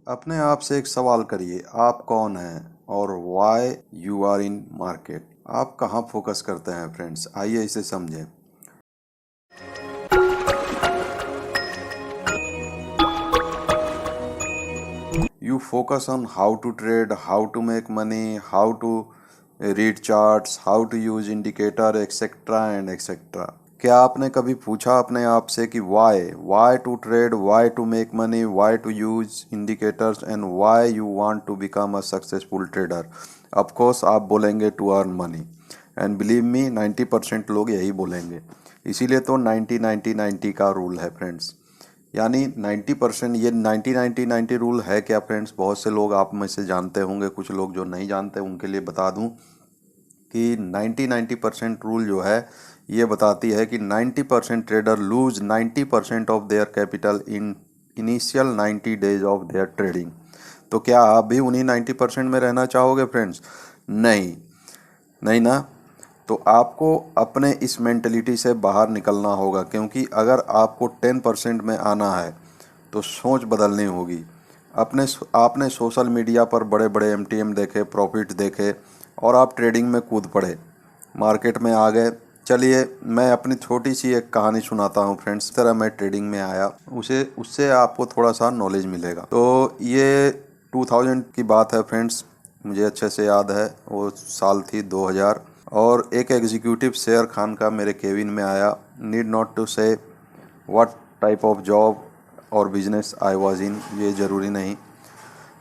अपने आप से एक सवाल करिए, आप कौन हैं और why you are in market. आप कहाँ फोकस करते हैं फ्रेंड्स, आइए इसे समझें। You focus on how to trade, how to make money, how to read charts, how to use indicator, etc. and etc. क्या आपने कभी पूछा अपने आप से कि why to trade, why to make money, why to use indicators and why you want to become a successful trader? Of course आप बोलेंगे to earn money, and believe me 90% लोग यही बोलेंगे। इसीलिए तो 90-90-90 का रूल है फ्रेंड्स। यानी 90%, ये 90-90-90 रूल है क्या फ्रेंड्स? बहुत से लोग आप में से जानते होंगे, कुछ लोग जो नहीं जानते उनके लिए बता दूं कि 90-90% रूल जो है ये बताती है कि 90% trader lose 90% of their capital in initial 90 days of their trading. तो क्या आप भी उन्हीं 90% में रहना चाहोगे फ्रेंड्स? नहीं, नहीं ना। तो आपको अपने इस मेंटलिटी से बाहर निकलना होगा, क्योंकि अगर आपको 10% में आना है तो सोच बदलनी होगी। आपने सोशल मीडिया पर बड़े बड़े एमटीएम देखे, प्रॉफिट देखे और आप ट्रेडिंग में कूद पड़े, मार्केट में आ गए। चलिए मैं अपनी छोटी सी एक कहानी सुनाता हूँ फ्रेंड्स। इस तरह मैं ट्रेडिंग में आया, उसे उससे आपको थोड़ा सा नॉलेज मिलेगा। तो ये 2000 की बात है फ्रेंड्स, मुझे अच्छे से याद है। वो साल थी 2000, और एक एग्जीक्यूटिव शेर खान का मेरे केबिन में आया। नीड नॉट टू से व्हाट टाइप ऑफ जॉब और बिजनेस आई वाज इन, ये ज़रूरी नहीं।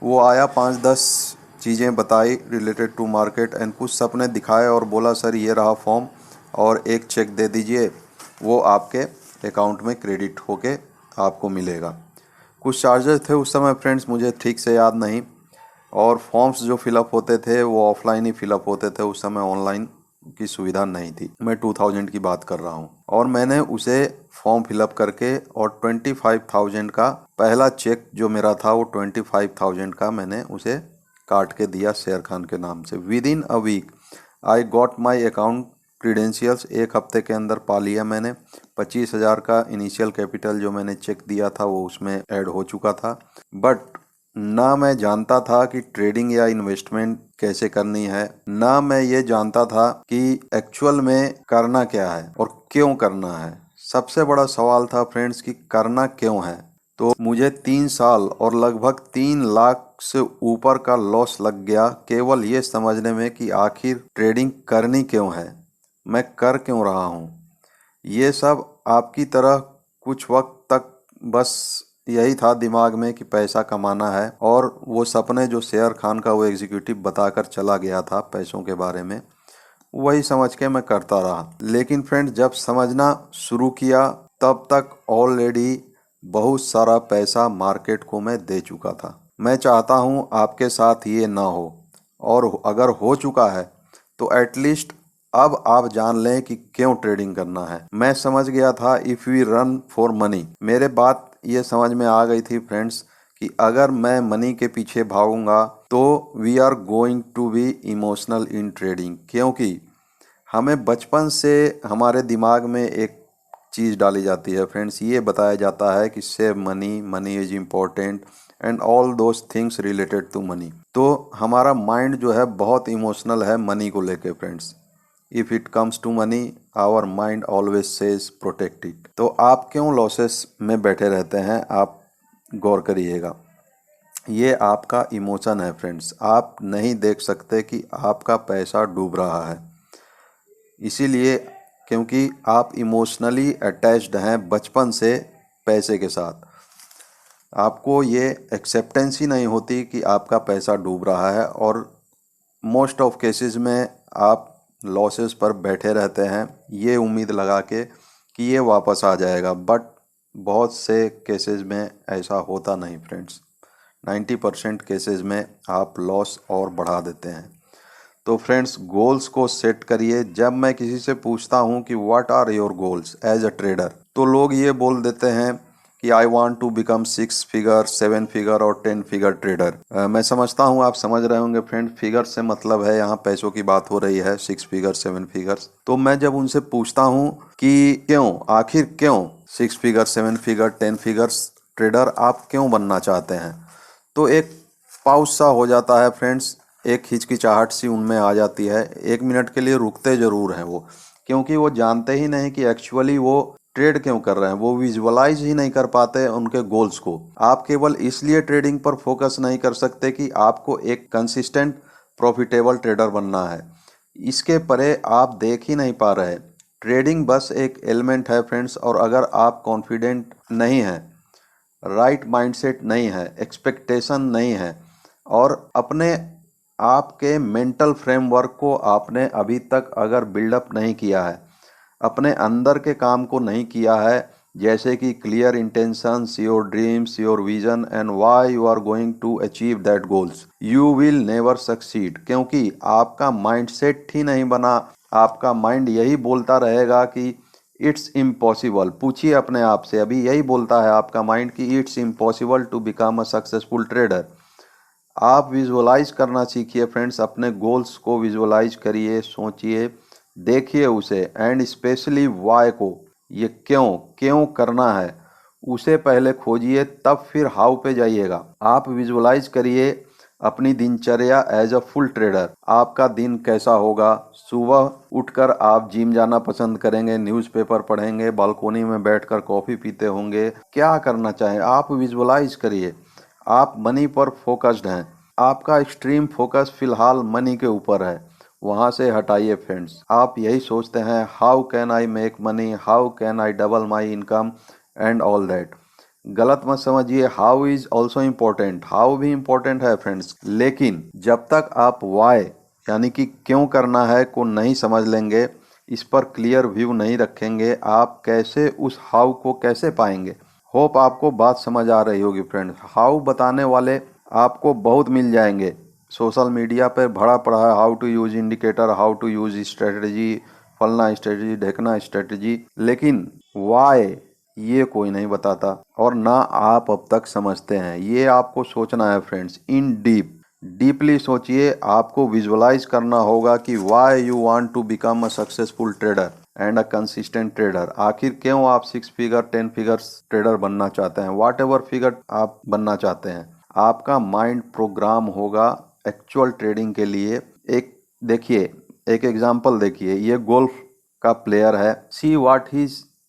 वो आया, 5-10 चीज़ें बताई रिलेटेड टू मार्केट एंड कुछ सपने दिखाए और बोला सर ये रहा फॉर्म और एक चेक दे दीजिए, वो आपके अकाउंट में क्रेडिट होके आपको मिलेगा। कुछ चार्जेस थे उस समय फ्रेंड्स, मुझे ठीक से याद नहीं। और फॉर्म्स जो फिलअप होते थे वो ऑफलाइन ही फिलअप होते थे, उस समय ऑनलाइन की सुविधा नहीं थी। मैं 2000 की बात कर रहा हूँ। और मैंने उसे फॉर्म फिलअप करके और 25,000 का पहला चेक जो मेरा था, वो 25,000 का मैंने उसे काट के दिया शेर खान के नाम से। Within a week I got my account credentials. एक हफ्ते के अंदर पा लिया मैंने। 25,000 का इनिशियल कैपिटल जो मैंने चेक दिया था वो उसमें ऐड हो चुका था। बट ना मैं जानता था कि ट्रेडिंग या इन्वेस्टमेंट कैसे करनी है, ना मैं ये जानता था कि एक्चुअल में करना क्या है और क्यों करना है। सबसे बड़ा सवाल था फ्रेंड्स कि करना क्यों है। तो मुझे 3 साल और लगभग 3 लाख से ऊपर का लॉस लग गया केवल ये समझने में कि आखिर ट्रेडिंग करनी क्यों है, मैं कर क्यों रहा हूँ। ये सब आपकी तरह कुछ वक्त तक बस यही था दिमाग में कि पैसा कमाना है, और वो सपने जो शेर खान का वो एग्जीक्यूटिव बताकर चला गया था पैसों के बारे में, वही समझ के मैं करता रहा। लेकिन फ्रेंड जब समझना शुरू किया तब तक ऑलरेडी बहुत सारा पैसा मार्केट को मैं दे चुका था। मैं चाहता हूँ आपके साथ ये ना हो, और अगर हो चुका है तो एटलीस्ट अब आप जान लें कि क्यों ट्रेडिंग करना है। मैं समझ गया था if we run for money. मेरे बात ये समझ में आ गई थी फ्रेंड्स कि अगर मैं मनी के पीछे भागूंगा तो we are going to be emotional in trading. क्योंकि हमें बचपन से हमारे दिमाग में एक चीज़ डाली जाती है फ्रेंड्स, ये बताया जाता है कि save money, money is important and all those things related to money. तो हमारा माइंड जो है बहुत इमोशनल है मनी को लेके friends. If it comes to money our mind always says protect it. तो आप क्यों लॉसेस में बैठे रहते हैं, आप गौर करिएगा। ये आपका इमोशन है फ्रेंड्स। आप नहीं देख सकते कि आपका पैसा डूब रहा है, इसीलिए क्योंकि आप इमोशनली अटैच्ड हैं बचपन से पैसे के साथ। आपको ये एक्सेप्टेंस ही नहीं होती कि आपका पैसा डूब रहा है, और मोस्ट ऑफ केसेस में आप लॉसेस पर बैठे रहते हैं ये उम्मीद लगा के कि ये वापस आ जाएगा। बट बहुत से केसेस में ऐसा होता नहीं फ्रेंड्स। 90% केसेस में आप लॉस और बढ़ा देते हैं। तो फ्रेंड्स गोल्स को सेट करिए। जब मैं किसी से पूछता हूँ कि what are your goals as a trader, तो लोग ये बोल देते हैं कि I want to become 6 figure, 7 figure और 10 फिगर ट्रेडर। मैं समझता हूँ आप समझ रहे होंगे फ्रेंड, फिगर से मतलब है यहाँ पैसों की बात हो रही है, 6 फिगर 7 फिगर्स। तो मैं जब उनसे पूछता हूँ कि क्यों, आखिर क्यों 6 फिगर 7 फिगर 10 फिगर्स ट्रेडर आप क्यों बनना चाहते हैं, तो एक पाउस सा हो जाता है फ्रेंड्स, एक हिचकिचाहट सी उनमें आ जाती है। 1 मिनट के लिए रुकते ज़रूर हैं वो, क्योंकि वो जानते ही नहीं कि एक्चुअली वो ट्रेड क्यों कर रहे हैं। वो विजुअलाइज ही नहीं कर पाते उनके गोल्स को। आप केवल इसलिए ट्रेडिंग पर फोकस नहीं कर सकते कि आपको एक कंसिस्टेंट प्रॉफिटेबल ट्रेडर बनना है। इसके परे आप देख ही नहीं पा रहे। ट्रेडिंग बस एक एलिमेंट है फ्रेंड्स, और अगर आप कॉन्फिडेंट नहीं हैं, राइट माइंडसेट नहीं है, एक्सपेक्टेशन नहीं है, और अपने आपके मेंटल फ्रेमवर्क को आपने अभी तक अगर बिल्डअप नहीं किया है, अपने अंदर के काम को नहीं किया है, जैसे कि clear intentions, your dreams, your vision and why you are going to achieve that goals, you will never succeed. क्योंकि आपका माइंडसेट ही नहीं बना। आपका माइंड यही बोलता रहेगा कि इट्स इम्पॉसिबल। पूछिए अपने आप से, अभी यही बोलता है आपका माइंड कि it's impossible to become a successful trader. आप विजुअलाइज करना सीखिए फ्रेंड्स, अपने गोल्स को विजुअलाइज करिए, सोचिए, देखिए उसे, एंड स्पेशली वाई को, ये क्यों क्यों करना है, उसे पहले खोजिए, तब फिर हाउ पे जाइएगा। आप विजुअलाइज करिए अपनी दिनचर्या एज अ फुल ट्रेडर। आपका दिन कैसा होगा? सुबह उठकर आप जिम जाना पसंद करेंगे, न्यूज़पेपर पढ़ेंगे, बालकोनी में बैठकर कॉफ़ी पीते होंगे, क्या करना चाहें आप विजुअलाइज करिए। आप मनी पर फोकस्ड हैं, आपका एक्सट्रीम फोकस फिलहाल मनी के ऊपर है, वहाँ से हटाइए फ्रेंड्स। आप यही सोचते हैं how can I make money, how can I double my income and all that. गलत मत समझिए, how is also important, how भी इम्पोर्टेंट है फ्रेंड्स, लेकिन जब तक आप वाई यानी कि क्यों करना है को नहीं समझ लेंगे, इस पर क्लियर व्यू नहीं रखेंगे, आप कैसे उस हाउ को कैसे पाएंगे। होप आपको बात समझ आ रही होगी फ्रेंड्स। हाउ बताने वाले आपको बहुत मिल जाएंगे, सोशल मीडिया पर भरा पड़ा है, how to use indicator, how to use strategy, फलना स्ट्रेटजी, ढेकना स्ट्रेटजी, लेकिन वाई ये कोई नहीं बताता, और ना आप अब तक समझते हैं। ये आपको सोचना है फ्रेंड्स, इन डीपली सोचिए। आपको विजुअलाइज करना होगा कि why you want to become a successful trader and a consistent trader. आखिर क्यों आप 6 फिगर 10 फिगर्स ट्रेडर बनना चाहते हैं, वाट एवर फिगर आप बनना चाहते हैं। आपका माइंड प्रोग्राम होगा एक्चुअल ट्रेडिंग के लिए। एक देखिए, एक एग्जांपल देखिए, ये गोल्फ का प्लेयर है। See what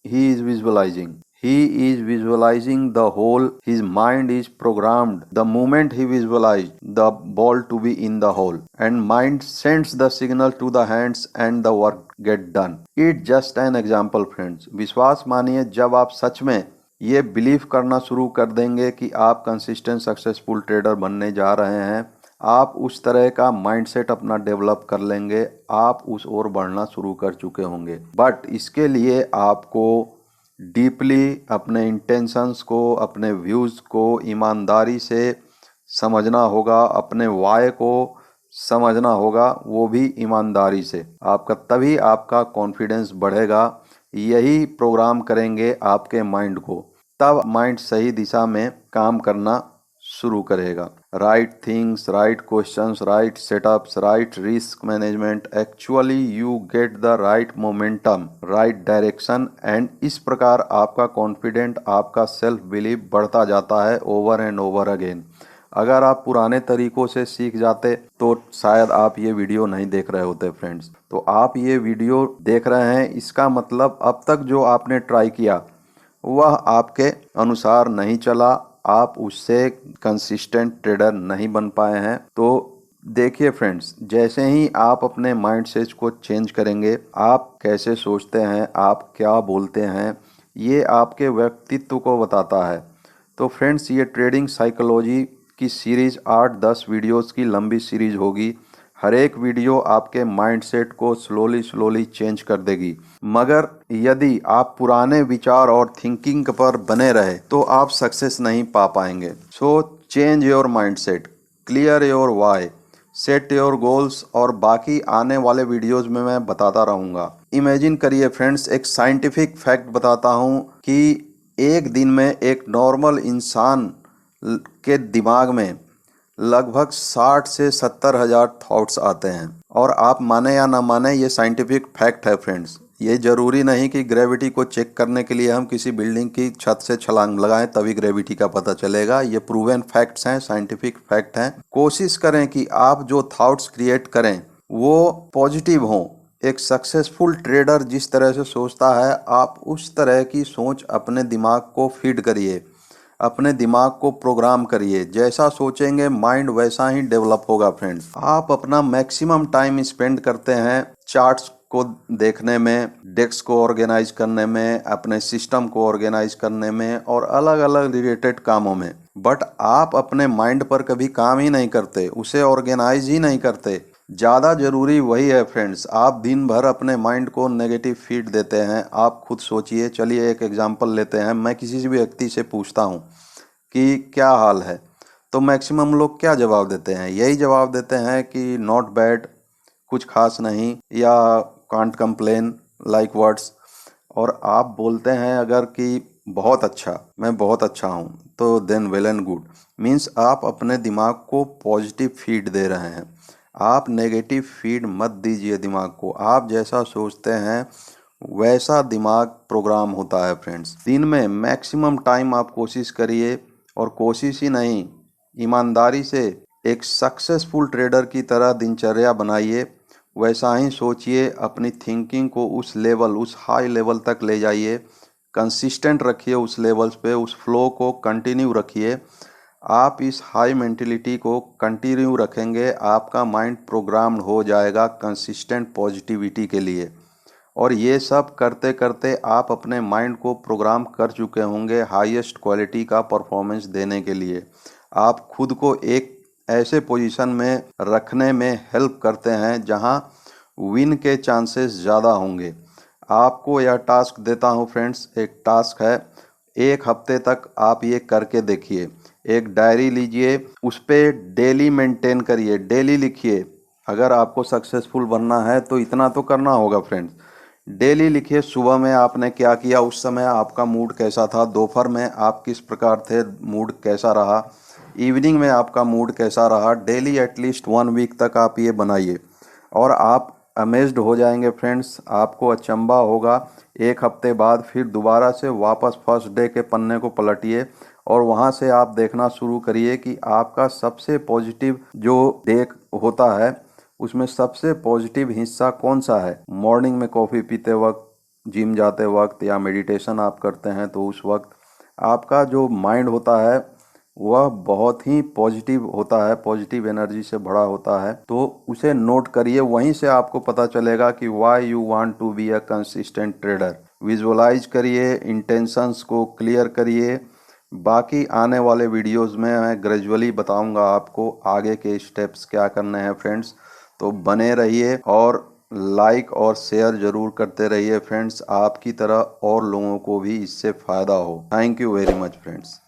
he is visualizing. He is visualizing the hole. His mind is programmed the moment he visualized the ball to be in the hole, and mind sends the signal to the hands and the work get done. It's just an example friends. विश्वास मानिए, जब आप सच में ये believe करना शुरू कर देंगे कि आप कंसिस्टेंट सक्सेसफुल ट्रेडर बनने जा रहे हैं, आप उस तरह का माइंडसेट अपना डेवलप कर लेंगे, आप उस ओर बढ़ना शुरू कर चुके होंगे। बट इसके लिए आपको डीपली अपने इंटेंशंस को, अपने व्यूज़ को ईमानदारी से समझना होगा, अपने वाय को समझना होगा, वो भी ईमानदारी से। आपका तभी आपका कॉन्फिडेंस बढ़ेगा। यही प्रोग्राम करेंगे आपके माइंड को, तब माइंड सही दिशा में काम करना शुरू करेगा। Right things, right questions, right setups, right risk management, actually you get the right momentum, right direction, and इस प्रकार आपका कॉन्फिडेंट, आपका सेल्फ बिलीव बढ़ता जाता है ओवर एंड ओवर अगेन। अगर आप पुराने तरीकों से सीख जाते तो शायद आप ये वीडियो नहीं देख रहे होते फ्रेंड्स। तो आप ये वीडियो देख रहे हैं, इसका मतलब अब तक जो आपने ट्राई किया वह आपके अनुसार नहीं चला, आप उससे कंसिस्टेंट ट्रेडर नहीं बन पाए हैं। तो देखिए फ्रेंड्स, जैसे ही आप अपने माइंडसेट को चेंज करेंगे, आप कैसे सोचते हैं, आप क्या बोलते हैं, ये आपके व्यक्तित्व को बताता है। तो फ्रेंड्स, ये ट्रेडिंग साइकोलॉजी की सीरीज 8-10 वीडियोस की लंबी सीरीज होगी। हर एक वीडियो आपके माइंडसेट को स्लोली चेंज कर देगी। मगर यदि आप पुराने विचार और थिंकिंग पर बने रहे तो आप सक्सेस नहीं पा पाएंगे। So change your mindset, clear your why, set your goals, और बाकी आने वाले वीडियोस में मैं बताता रहूँगा। इमेजिन करिए फ्रेंड्स, एक साइंटिफिक फैक्ट बताता हूँ कि एक दिन में एक नॉर्मल इंसान के दिमाग में लगभग 60 से 70 हज़ार थॉट्स आते हैं। और आप माने या ना माने, ये साइंटिफिक फैक्ट है फ्रेंड्स, ये ज़रूरी नहीं कि ग्रेविटी को चेक करने के लिए हम किसी बिल्डिंग की छत से छलांग लगाएं तभी ग्रेविटी का पता चलेगा। ये प्रूवन फैक्ट्स हैं, साइंटिफिक फैक्ट हैं। कोशिश करें कि आप जो थॉट्स क्रिएट करें वो पॉजिटिव हों। एक सक्सेसफुल ट्रेडर जिस तरह से सोचता है, आप उस तरह की सोच अपने दिमाग को फीड करिए, अपने दिमाग को प्रोग्राम करिए। जैसा सोचेंगे माइंड वैसा ही डेवलप होगा फ्रेंड्स। आप अपना मैक्सिमम टाइम स्पेंड करते हैं चार्ट्स को देखने में, डेस्क को ऑर्गेनाइज करने में, अपने सिस्टम को ऑर्गेनाइज करने में और अलग अलग रिलेटेड कामों में, बट आप अपने माइंड पर कभी काम ही नहीं करते, उसे ऑर्गेनाइज ही नहीं करते। ज़्यादा ज़रूरी वही है फ्रेंड्स। आप दिन भर अपने माइंड को नेगेटिव फीड देते हैं। आप खुद सोचिए। चलिए एक एग्जांपल लेते हैं। मैं किसी भी व्यक्ति से पूछता हूँ कि क्या हाल है, तो मैक्सिमम लोग क्या जवाब देते हैं? यही जवाब देते हैं कि नॉट बैड, कुछ खास नहीं, या कांट कंप्लेन, लाइक वर्ड्स। और आप बोलते हैं अगर कि बहुत अच्छा, मैं बहुत अच्छा हूँ, तो then well and good. Means आप अपने दिमाग को पॉजिटिव फीड दे रहे हैं। आप नेगेटिव फीड मत दीजिए दिमाग को। आप जैसा सोचते हैं वैसा दिमाग प्रोग्राम होता है फ्रेंड्स। दिन में मैक्सिमम टाइम आप कोशिश करिए, और कोशिश ही नहीं, ईमानदारी से एक सक्सेसफुल ट्रेडर की तरह दिनचर्या बनाइए। वैसा ही सोचिए, अपनी थिंकिंग को उस लेवल, उस हाई लेवल तक ले जाइए, कंसिस्टेंट रखिए उस लेवल्स पे, उस फ्लो को कंटिन्यू रखिए। आप इस हाई मेंटेलिटी को कंटिन्यू रखेंगे, आपका माइंड प्रोग्राम्ड हो जाएगा कंसिस्टेंट पॉजिटिविटी के लिए। और ये सब करते करते आप अपने माइंड को प्रोग्राम कर चुके होंगे हाईएस्ट क्वालिटी का परफॉर्मेंस देने के लिए। आप खुद को एक ऐसे पोजीशन में रखने में हेल्प करते हैं जहां विन के चांसेस ज़्यादा होंगे। आपको यह टास्क देता हूं फ्रेंड्स, एक टास्क है, एक हफ्ते तक आप ये करके देखिए। एक डायरी लीजिए, उस पर डेली मेंटेन करिए, डेली लिखिए। अगर आपको सक्सेसफुल बनना है तो इतना तो करना होगा फ्रेंड्स। डेली लिखिए, सुबह में आपने क्या किया, उस समय आपका मूड कैसा था, दोपहर में आप किस प्रकार थे, मूड कैसा रहा, इवनिंग में आपका मूड कैसा रहा। डेली एटलीस्ट 1 वीक तक आप ये बनाइए और आप अमेज्ड हो जाएंगे फ्रेंड्स। आपको अचंभा होगा। एक हफ्ते बाद फिर दोबारा से वापस फर्स्ट डे के पन्ने को पलटिए और वहाँ से आप देखना शुरू करिए कि आपका सबसे पॉजिटिव जो डे होता है उसमें सबसे पॉजिटिव हिस्सा कौन सा है। मॉर्निंग में कॉफ़ी पीते वक्त, जिम जाते वक्त, या मेडिटेशन आप करते हैं तो उस वक्त आपका जो माइंड होता है वह बहुत ही पॉजिटिव होता है, पॉजिटिव एनर्जी से भरा होता है। तो उसे नोट करिए, वहीं से आपको पता चलेगा कि why you want to be a consistent trader. Visualize करिए, इंटेंशंस को क्लियर करिए। बाकी आने वाले वीडियोस में मैं ग्रेजुअली बताऊंगा आपको आगे के स्टेप्स क्या करने हैं फ्रेंड्स। तो बने रहिए और लाइक और शेयर ज़रूर करते रहिए फ्रेंड्स। आपकी तरह और लोगों को भी इससे फ़ायदा हो। Thank you very much friends.